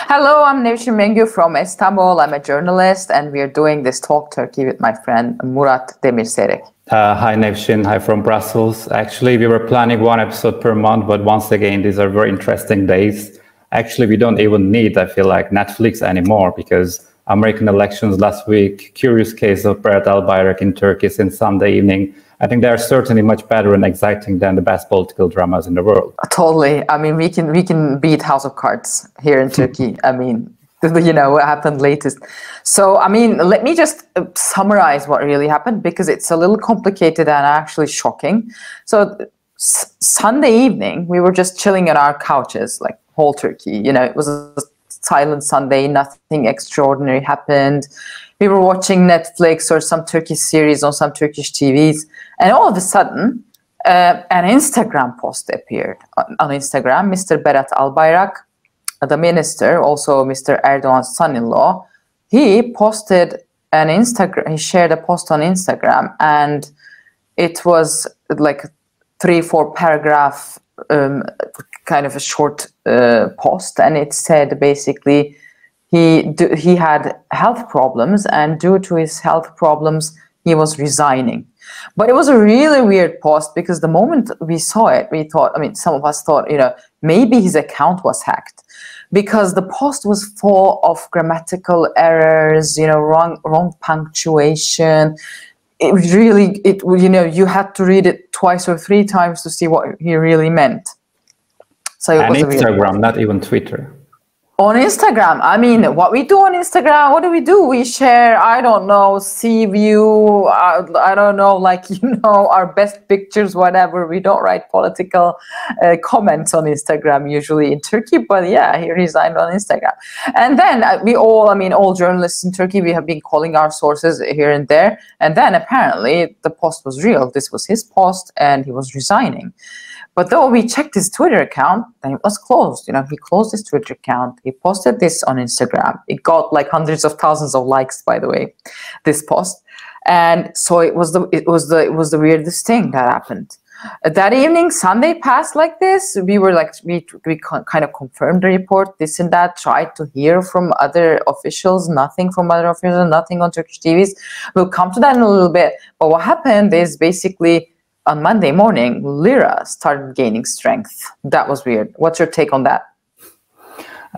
Hello, I'm Nevşin Mengü from Istanbul. I'm a journalist, and we are doing this Talk Turkey with my friend Murat Demir Seyrek. Hi, Nevşin. Hi from Brussels. Actually, we were planning one episode per month, but once again, these are very interesting days. Actually, we don't even need, I feel like, Netflix anymore because American elections last week, curious case of Berat Albayrak in Turkey since Sunday evening. I think they are certainly much better and exciting than the best political dramas in the world. Totally. I mean, we can beat House of Cards here in Turkey. I mean, what happened latest. So, I mean, let me just summarize what really happened because it's a little complicated and actually shocking. So, Sunday evening, we were just chilling on our couches, like whole Turkey. It was a silent Sunday. Nothing extraordinary happened. We were watching Netflix or some Turkish series on some Turkish TVs. And all of a sudden, an Instagram post appeared on Instagram. Mr. Berat Albayrak, the minister, also Mr. Erdogan's son-in-law, he posted an Instagram. He shared a post on Instagram, and it was like 3-4 paragraph, kind of a short post, and it said basically he had health problems, and due to his health problems, he was resigning. But it was a really weird post because the moment we saw it, we thought, I mean, some of us thought, maybe his account was hacked because the post was full of grammatical errors, wrong punctuation. It really, you had to read it twice or 3 times to see what he really meant. So it was Instagram, not even Twitter. On Instagram, I mean, what we do on Instagram, what do? We share, I don't know, sea view, I don't know, our best pictures, whatever. We don't write political comments on Instagram usually in Turkey, but yeah, he resigned on Instagram. And then all journalists in Turkey, we have been calling our sources here and there. And then apparently the post was real. This was his post and he was resigning. But though we checked his Twitter account, then it was closed. He closed his Twitter account. He posted this on Instagram. It got like hundreds of thousands of likes, by the way, this post. And so it was the weirdest thing that happened. That evening, Sunday passed like this. We were like, we kind of confirmed the report, this and that, tried to hear from other officials, nothing from other officials, nothing on Turkish TVs. We'll come to that in a little bit. But what happened is basically, on Monday morning, lira started gaining strength. That was weird. What's your take on that?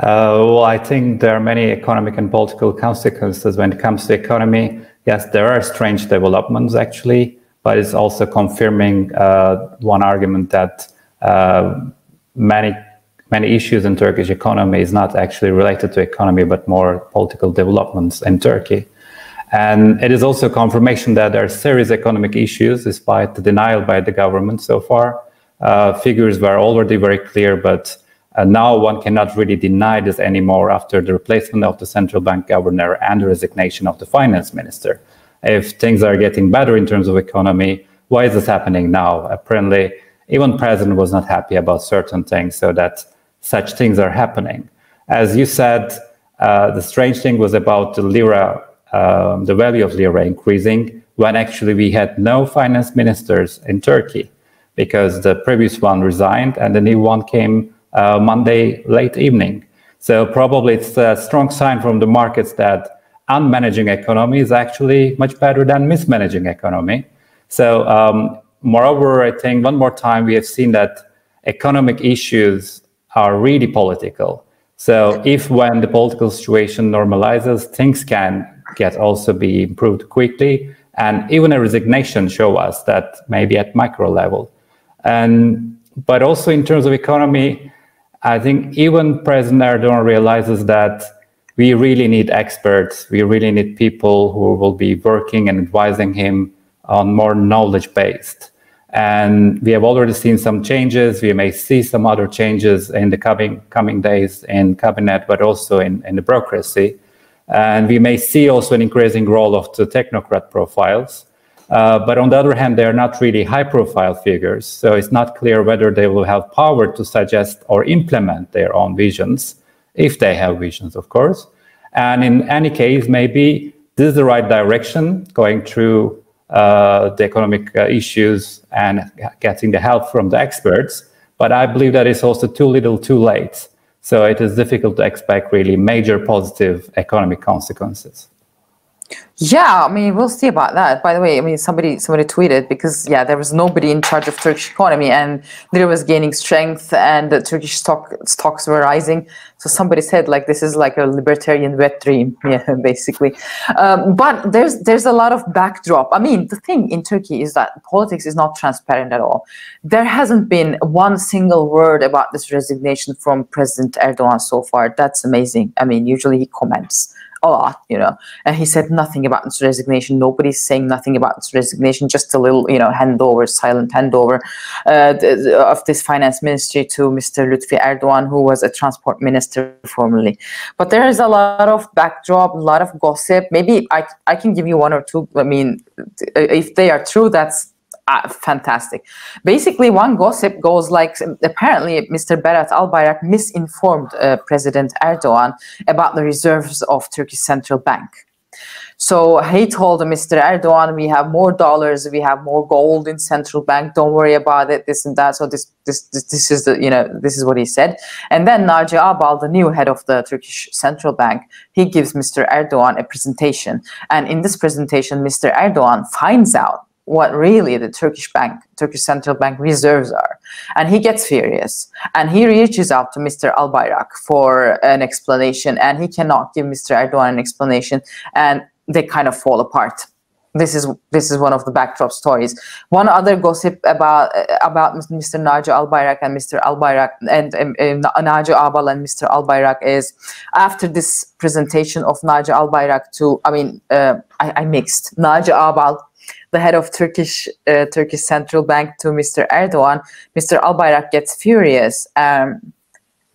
Well, I think there are many economic and political consequences when it comes to economy. Yes, there are strange developments actually, but it's also confirming one argument that many issues in Turkish economy is not actually related to economy, but more political developments in Turkey. And it is also confirmation that there are serious economic issues despite the denial by the government so far. Figures were already very clear, but now one cannot really deny this anymore after the replacement of the central bank governor and the resignation of the finance minister. If things are getting better in terms of economy, why is this happening now? Apparently, even president was not happy about certain things, so that such things are happening. As you said, the strange thing was about the lira. The value of lira increasing when actually we had no finance ministers in Turkey because the previous one resigned and the new one came Monday late evening. So probably it's a strong sign from the markets that unmanaging economy is actually much better than mismanaging economy. So moreover, I think one more time we have seen that economic issues are really political. So if when the political situation normalizes, things can also be improved quickly, and even a resignation show us that maybe at micro level. But also in terms of economy, I think even President Erdogan realizes that we really need experts. We really need people who will be working and advising him on more knowledge-based. And we have already seen some changes. We may see some other changes in the coming days in cabinet, but also in the bureaucracy. And we may see also an increasing role of the technocrat profiles. But on the other hand, they are not really high-profile figures. So it's not clear whether they will have power to suggest or implement their own visions, if they have visions, of course. And in any case, maybe this is the right direction, going through the economic issues and getting the help from the experts. But I believe that it's also too little, too late. So it is difficult to expect really major positive economic consequences. Yeah, I mean, we'll see about that. By the way, I mean, somebody tweeted, because yeah, there was nobody in charge of Turkish economy, and lira was gaining strength, and the Turkish stocks were rising. So somebody said, like, this is like a libertarian wet dream, yeah, basically. But there's a lot of backdrop. I mean, the thing in Turkey is that politics is not transparent at all. There hasn't been one single word about this resignation from President Erdogan so far. That's amazing. I mean, usually he comments a lot, you know, and he said nothing about this resignation. Nobody's saying nothing about this resignation, just a little, you know, handover, silent handover of this finance ministry to Mr. Lutfi Erdogan, who was a transport minister formerly. But there is a lot of backdrop, a lot of gossip. Maybe I can give you one or two. I mean, if they are true, that's fantastic. Basically, one gossip goes like, apparently Mr. Berat Albayrak misinformed President Erdogan about the reserves of Turkish Central Bank. So he told Mr. Erdogan, we have more dollars, we have more gold in central bank, don't worry about it, this and that. So this is the, you know, this is what he said. And then Naci Ağbal, the new head of the Turkish Central Bank, he gives Mr. Erdogan a presentation. And in this presentation, Mr. Erdogan finds out what really the Turkish Central Bank reserves are. And he gets furious. And he reaches out to Mr. Albayrak for an explanation. And he cannot give Mr. Erdogan an explanation. And they kind of fall apart. This is one of the backdrop stories. One other gossip about Mr. Naci Albayrak and Mr. Albayrak and Naci Ağbal and Mr. Albayrak is, after this presentation of Naci Albayrak to, I mean, I mixed Naci Ağbal, the head of Turkish Central Bank, to Mr. Erdogan. Mr. Albayrak gets furious.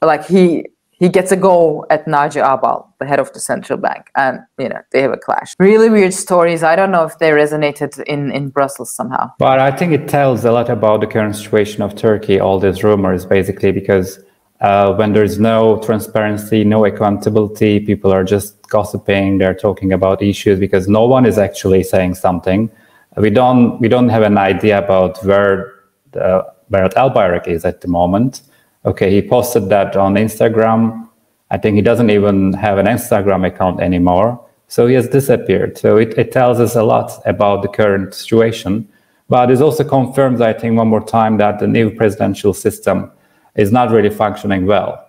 Like he gets a go at Naci Ağbal, the head of the central bank, and you know, they have a clash. Really weird stories. I don't know if they resonated in Brussels somehow. But I think it tells a lot about the current situation of Turkey, all these rumors, basically, because when there's no transparency, no accountability, people are just gossiping, they're talking about issues because no one is actually saying something. We don't have an idea about where Berat Albayrak is at the moment. Okay, he posted that on Instagram. I think he doesn't even have an Instagram account anymore. So he has disappeared. So it tells us a lot about the current situation. But it also confirms, I think, one more time that the new presidential system is not really functioning well.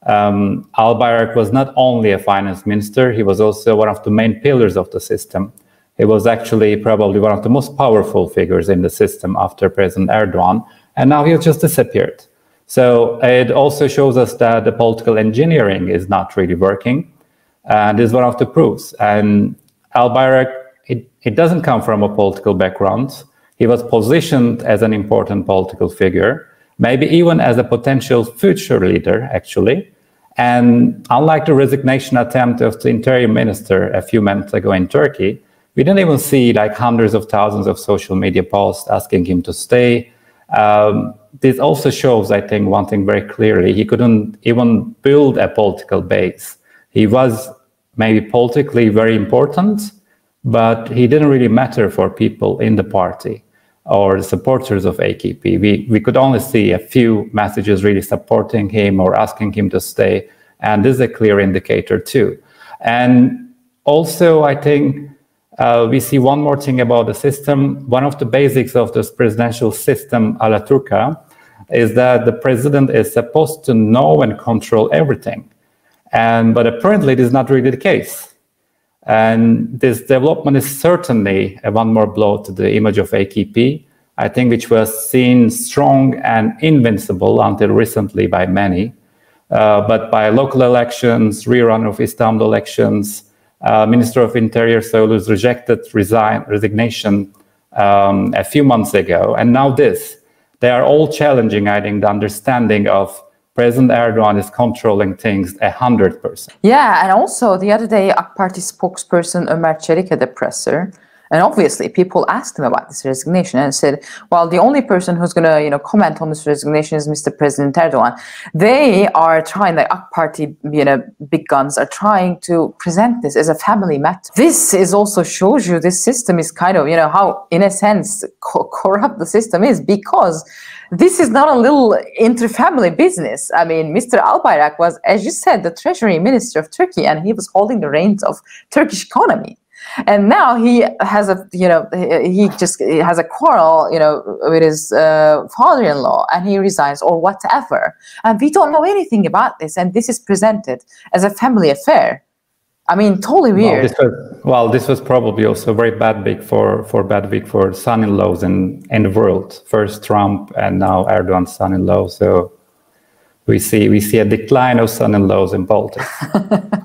Albayrak was not only a finance minister, he was also one of the main pillars of the system. He was actually probably one of the most powerful figures in the system after President Erdogan, and now he has just disappeared. So it also shows us that the political engineering is not really working, and is one of the proofs. And Albayrak, it doesn't come from a political background. He was positioned as an important political figure, maybe even as a potential future leader, actually. And unlike the resignation attempt of the interior minister a few months ago in Turkey, we didn't even see like hundreds of thousands of social media posts asking him to stay. This also shows, I think, one thing very clearly. He couldn't even build a political base. He was maybe politically very important, but he didn't really matter for people in the party or the supporters of AKP. We could only see a few messages really supporting him or asking him to stay. And this is a clear indicator too. And also, I think, we see one more thing about the system. One of the basics of this presidential system, a la Turca, is that the president is supposed to know and control everything. But apparently this is not really the case. And this development is certainly one more blow to the image of AKP, I think, which was seen strong and invincible until recently by many. But by local elections, rerun of Istanbul elections, Minister of Interior Soylu's rejected resignation a few months ago, and now this. They are all challenging, I think, the understanding of President Erdogan is controlling things 100%. Yeah, and also the other day, AK Party spokesperson Ömer Çelik had a presser, And obviously, people asked him about this resignation and said, well, the only person who's going to, comment on this resignation is Mr. President Erdogan. They are trying, the AK Party, big guns are trying to present this as a family matter. This is also shows you this system is kind of, how, in a sense, corrupt the system is, because this is not a little inter-family business. I mean, Mr. Albayrak was, as you said, the Treasury Minister of Turkey, and he was holding the reins of Turkish economy. And now he has he just has a quarrel, with his father-in-law, and he resigns or whatever. And we don't know anything about this, and this is presented as a family affair. I mean, totally weird. This was probably also a very bad week for son-in-laws in the world. First Trump, and now Erdogan's son-in-law. So we see a decline of son-in-laws in politics.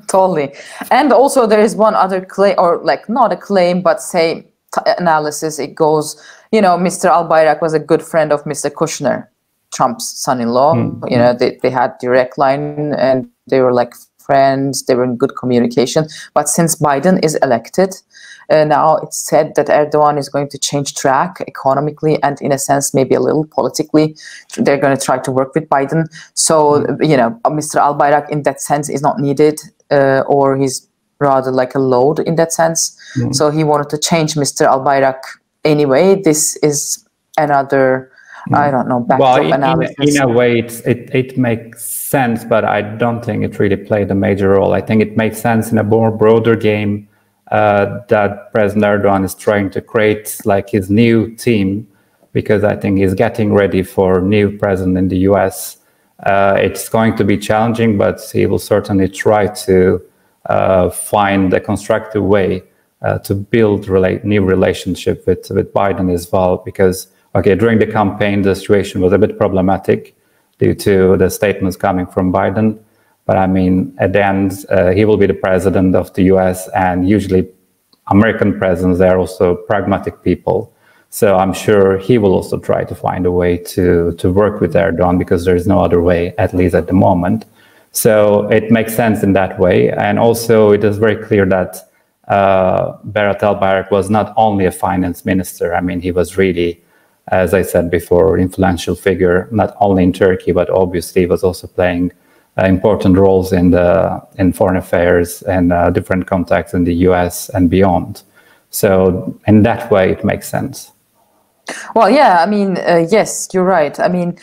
Totally. And also there is one other claim, or like not a claim, but say analysis. It goes, Mr. Albayrak was a good friend of Mr. Kushner, Trump's son-in-law. They had direct line, and they were like friends. They were in good communication. But since Biden is elected, now it's said that Erdogan is going to change track economically and, in a sense, maybe a little politically. They're going to try to work with Biden. So, Mr. Albayrak in that sense is not needed, or he's rather like a load in that sense. So he wanted to change Mr. Albayrak anyway. This is another, I don't know, backdrop analysis. In a way, it makes sense, but I don't think it really played a major role. I think it makes sense in a more broader game that President Erdogan is trying to create like his new team, because I think he's getting ready for new president in the US. It's going to be challenging, but he will certainly try to find a constructive way to build new relationship with Biden as well, because during the campaign, the situation was a bit problematic due to the statements coming from Biden. But I mean, at the end, he will be the president of the US, and usually American presidents, they're also pragmatic people. So I'm sure he will also try to find a way to work with Erdogan, because there is no other way, at least at the moment. So it makes sense in that way. And also it is very clear that Berat Albayrak was not only a finance minister. I mean, he was really, as I said before, influential figure, not only in Turkey, but obviously he was also playing important roles in foreign affairs and different contacts in the US and beyond. So in that way, it makes sense. Well, yeah, I mean, yes, you're right. I mean,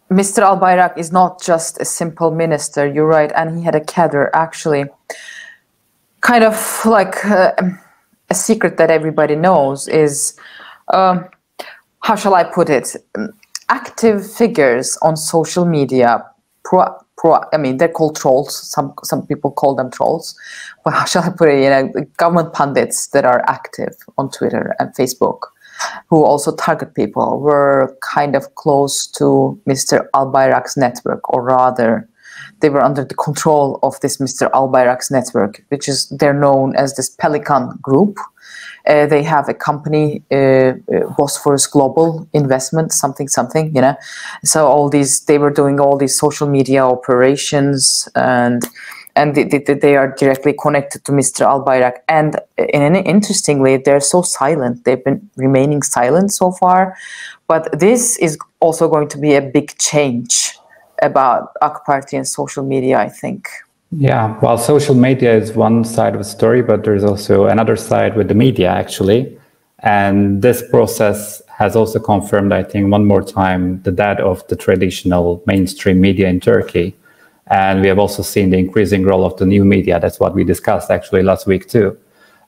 Mr. Albayrak is not just a simple minister, you're right, and he had a cadre, actually. Kind of like a secret that everybody knows is, how shall I put it, active figures on social media, I mean, they're called trolls. Some people call them trolls. But how shall I put it? Government pundits that are active on Twitter and Facebook, who also target people, were kind of close to Mr. Albayrak's network, or rather, they were under the control of this Mr. Albayrak's network, which is, they're known as this Pelican Group. They have a company, Bosphorus Global Investment, something, So all these, they were doing all these social media operations, and they are directly connected to Mr. Albayrak. And interestingly, they're so silent. They've been remaining silent so far. But this is also going to be a big change about AK Party and social media, I think. Yeah, well, social media is one side of the story, but there's also another side with the media, actually. And this process has also confirmed, I think, one more time, the death of the traditional mainstream media in Turkey. And we have also seen the increasing role of the new media. That's what we discussed, actually, last week, too.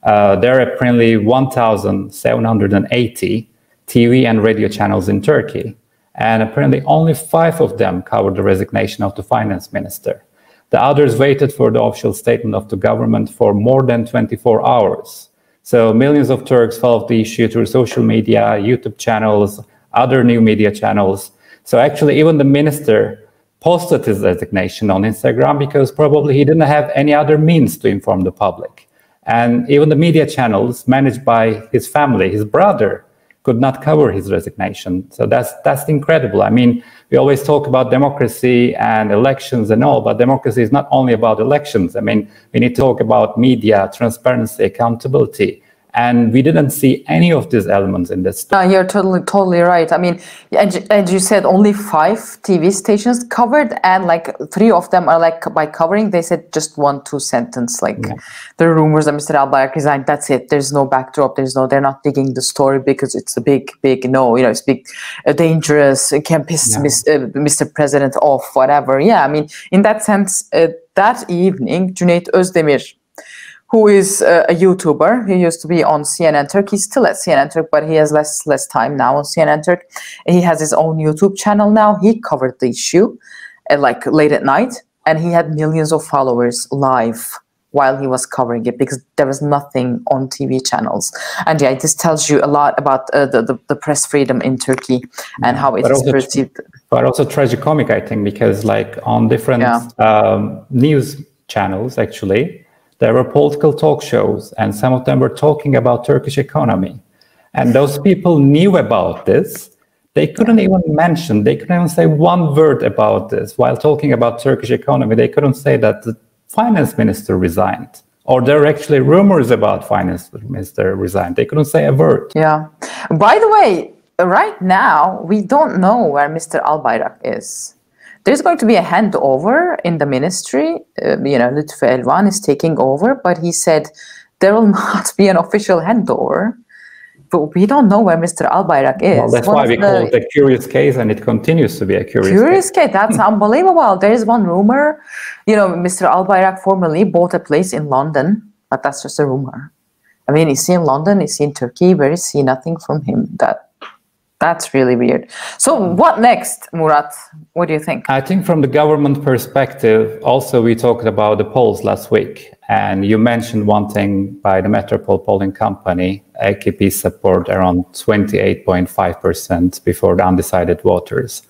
There are apparently 1,780 TV and radio channels in Turkey. And apparently only 5 of them covered the resignation of the finance minister. The others waited for the official statement of the government for more than 24 hours. So millions of Turks followed the issue through social media, YouTube channels, other new media channels. So actually, even the minister posted his resignation on Instagram because probably he didn't have any other means to inform the public. And even the media channels managed by his family, his brother, could not cover his resignation. So that's incredible. I mean, we always talk about democracy and elections and all, but democracy is not only about elections. I mean, we need to talk about media, transparency, accountability, And we didn't see any of these elements in this story. You're totally right. I mean, and you said only 5 TV stations covered, and like 3 of them are like, by covering, they said just 1-2 sentence, like the rumors that Mr. Albayrak resigned. That's it. There's no backdrop. They're not digging the story because it's a big, it's big, dangerous. It can piss Mr. President off, whatever. Yeah, I mean, in that sense, that evening, Cüneyt Özdemir, who is a YouTuber. He used to be on CNN Turkey. He's still at CNN Turk, but he has less time now on CNN Turk. He has his own YouTube channel now. He covered the issue like late at night, and he had millions of followers live while he was covering it because there was nothing on TV channels. And yeah, this tells you a lot about the press freedom in Turkey and how it is perceived. But also tragicomic, I think, because like on different news channels, actually, there were political talk shows, and some of them were talking about Turkish economy. And those people knew about this. They couldn't even mention, they couldn't even say one word about this. While talking about Turkish economy, they couldn't say that the finance minister resigned. Or there were actually rumors about finance minister resigned. They couldn't say a word. Yeah. By the way, right now, we don't know where Mr. Albayrak is. There's going to be a handover in the ministry. Lütfü Elvan is taking over, but he said there will not be an official handover. But we don't know where Mr. Albayrak is. Well, that's why we call it a curious case, and it continues to be a curious case. That's unbelievable. There is one rumor, Mr. Albayrak formerly bought a place in London, but that's just a rumor. I mean, is he in London? Is he in Turkey? Where is he? Nothing from him. That's really weird. So what next, Murat? What do you think? I think from the government perspective, also we talked about the polls last week, and you mentioned one thing by the Metropole polling company, AKP support around 28.5% before the undecided voters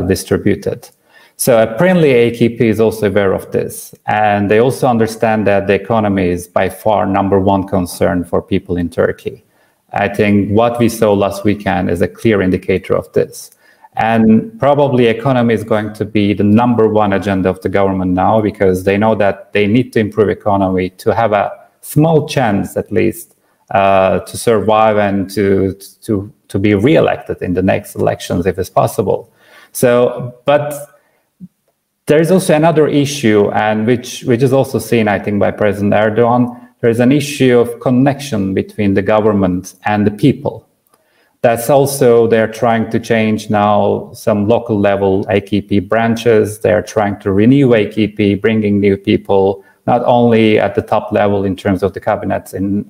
distributed. So apparently AKP is also aware of this, and they also understand that the economy is by far #1 concern for people in Turkey. I think what we saw last weekend is a clear indicator of this. And probably economy is going to be the #1 agenda of the government now, because they know that they need to improve economy to have a small chance, at least, to survive and to be re-elected in the next elections, if it's possible. So, but there's also another issue, and which is also seen, I think, by President Erdogan. There's an issue of connection between the government and the people. That's also, they're trying to change now some local level AKP branches. They're trying to renew AKP, bringing new people, not only at the top level in terms of the cabinets in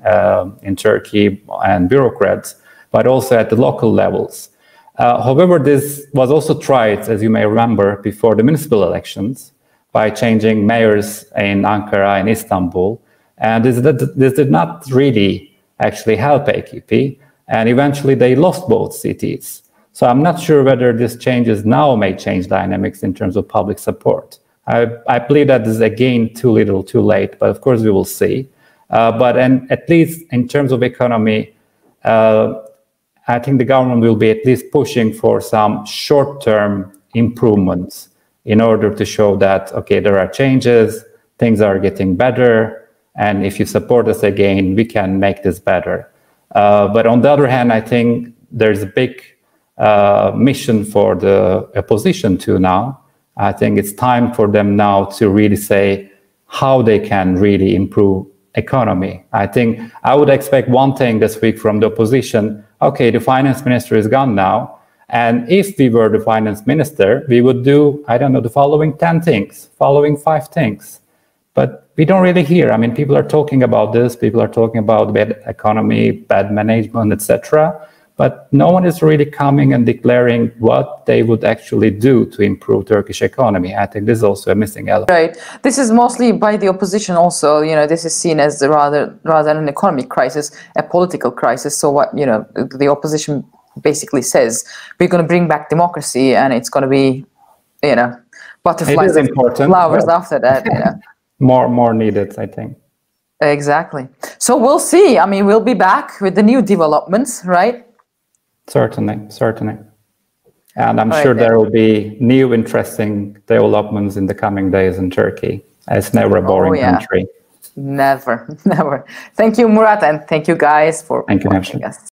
Turkey and bureaucrats, but also at the local levels. However, this was also tried, as you may remember, before the municipal elections by changing mayors in Ankara and Istanbul. And this did not really actually help AKP. And eventually they lost both cities. So I'm not sure whether these changes now may change dynamics in terms of public support. I believe that is again too little, too late, but of course we will see. At least in terms of economy, I think the government will be at least pushing for some short-term improvements in order to show that, okay, there are changes, things are getting better, and if you support us again, we can make this better. But on the other hand, I think there's a big mission for the opposition too now. I think it's time for them now to really say how they can really improve economy. I think I would expect one thing this week from the opposition. Okay, the finance minister is gone now. And if we were the finance minister, we would do, I don't know, the following 10 things, following 5 things. But we don't really hear. I mean, people are talking about this. People are talking about bad economy, bad management, etc. But no one is really coming and declaring what they would actually do to improve Turkish economy. I think this is also a missing element. Right. This is mostly by the opposition also. This is seen as rather than an economic crisis, a political crisis. So what, the opposition basically says, we're going to bring back democracy, and it's going to be, butterflies and flowers after that, More needed, I think. Exactly. So we'll see. I mean, we'll be back with the new developments, right? Certainly. And I'm sure there will be new interesting developments in the coming days in Turkey. It's never a boring country. Never, never. Thank you, Murat, and thank you guys for watching us.